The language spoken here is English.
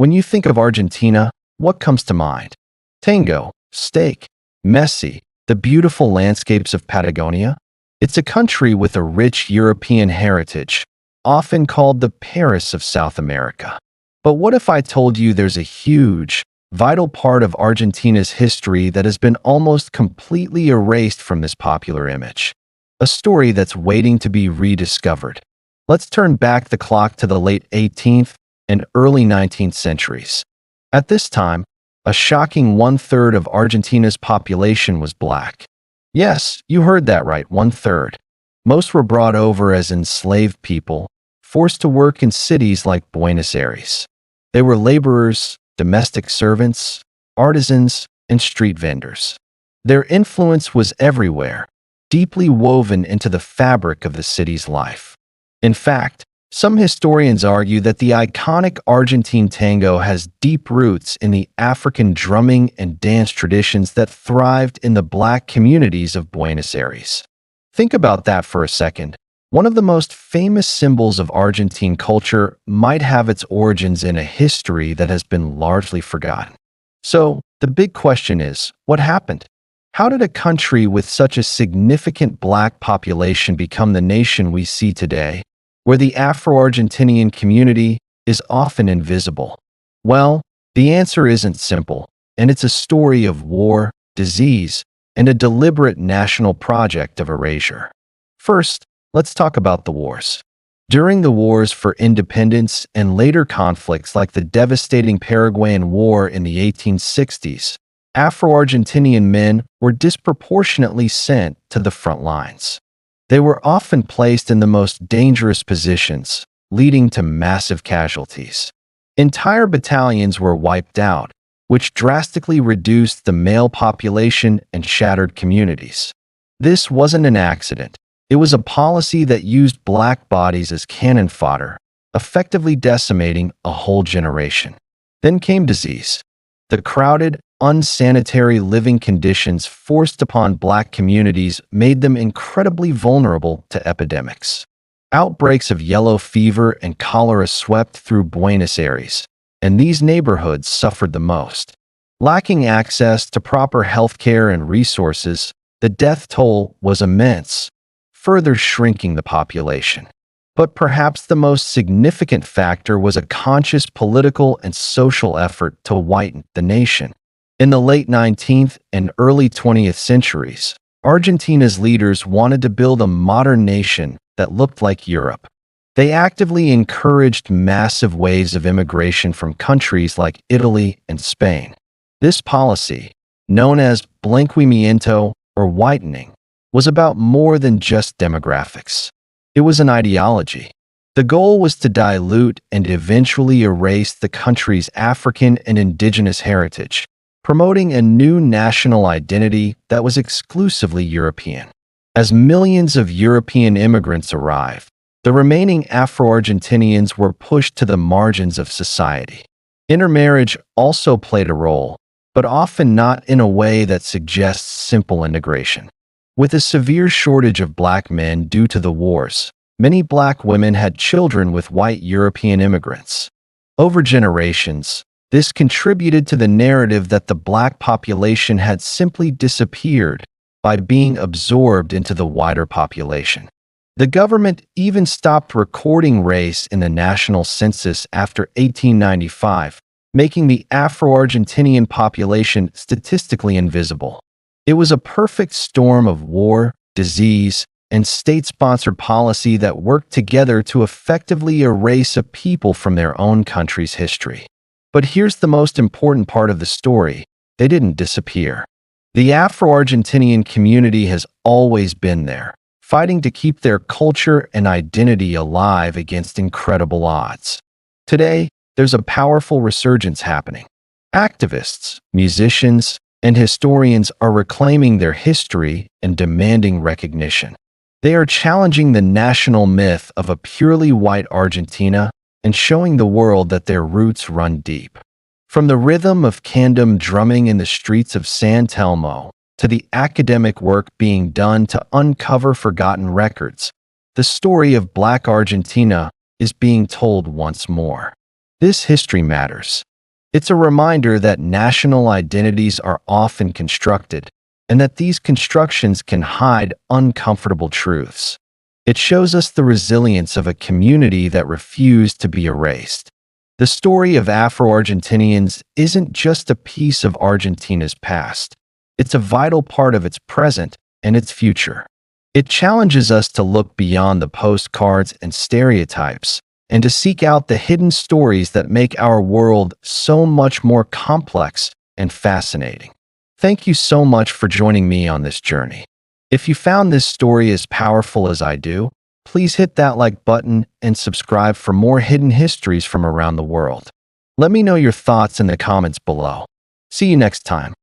When you think of Argentina, what comes to mind? Tango, steak, Messi, the beautiful landscapes of Patagonia? It's a country with a rich European heritage, often called the Paris of South America. But what if I told you there's a huge, vital part of Argentina's history that has been almost completely erased from this popular image? A story that's waiting to be rediscovered. Let's turn back the clock to the late 18th and early 19th centuries. At this time, a shocking one-third of Argentina's population was black. Yes, you heard that right, one-third. Most were brought over as enslaved people, forced to work in cities like Buenos Aires. They were laborers, domestic servants, artisans, and street vendors. Their influence was everywhere, deeply woven into the fabric of the city's life. In fact, some historians argue that the iconic Argentine tango has deep roots in the African drumming and dance traditions that thrived in the black communities of Buenos Aires. Think about that for a second. One of the most famous symbols of Argentine culture might have its origins in a history that has been largely forgotten. So, the big question is, what happened? How did a country with such a significant black population become the nation we see today, where the Afro-Argentinian community is often invisible? Well, the answer isn't simple, and it's a story of war, disease, and a deliberate national project of erasure. First, let's talk about the wars. During the wars for independence and later conflicts like the devastating Paraguayan War in the 1860s, Afro-Argentinian men were disproportionately sent to the front lines. They were often placed in the most dangerous positions, leading to massive casualties. Entire battalions were wiped out, which drastically reduced the male population and shattered communities. This wasn't an accident. It was a policy that used black bodies as cannon fodder, effectively decimating a whole generation. Then came disease. The crowded, unsanitary living conditions forced upon black communities made them incredibly vulnerable to epidemics. Outbreaks of yellow fever and cholera swept through Buenos Aires, and these neighborhoods suffered the most. Lacking access to proper healthcare and resources, the death toll was immense, further shrinking the population. But perhaps the most significant factor was a conscious political and social effort to whiten the nation. In the late 19th and early 20th centuries, Argentina's leaders wanted to build a modern nation that looked like Europe. They actively encouraged massive waves of immigration from countries like Italy and Spain. This policy, known as blanqueamiento or whitening, was about more than just demographics. It was an ideology. The goal was to dilute and eventually erase the country's African and indigenous heritage, promoting a new national identity that was exclusively European. As millions of European immigrants arrived, the remaining Afro-Argentinians were pushed to the margins of society. Intermarriage also played a role, but often not in a way that suggests simple integration. With a severe shortage of black men due to the wars, many black women had children with white European immigrants. Over generations, this contributed to the narrative that the black population had simply disappeared by being absorbed into the wider population. The government even stopped recording race in the national census after 1895, making the Afro-Argentinian population statistically invisible. It was a perfect storm of war, disease, and state-sponsored policy that worked together to effectively erase a people from their own country's history. But here's the most important part of the story: they didn't disappear. The Afro-Argentinian community has always been there, fighting to keep their culture and identity alive against incredible odds. Today, there's a powerful resurgence happening. Activists, musicians, and historians are reclaiming their history and demanding recognition. They are challenging the national myth of a purely white Argentina and showing the world that their roots run deep. From the rhythm of Candom drumming in the streets of San Telmo to the academic work being done to uncover forgotten records, the story of Black Argentina is being told once more. This history matters It's a reminder that national identities are often constructed, and that these constructions can hide uncomfortable truths. It shows us the resilience of a community that refused to be erased. The story of Afro-Argentinians isn't just a piece of Argentina's past. It's a vital part of its present and its future. It challenges us to look beyond the postcards and stereotypes and to seek out the hidden stories that make our world so much more complex and fascinating. Thank you so much for joining me on this journey. If you found this story as powerful as I do, please hit that like button and subscribe for more hidden histories from around the world. Let me know your thoughts in the comments below. See you next time.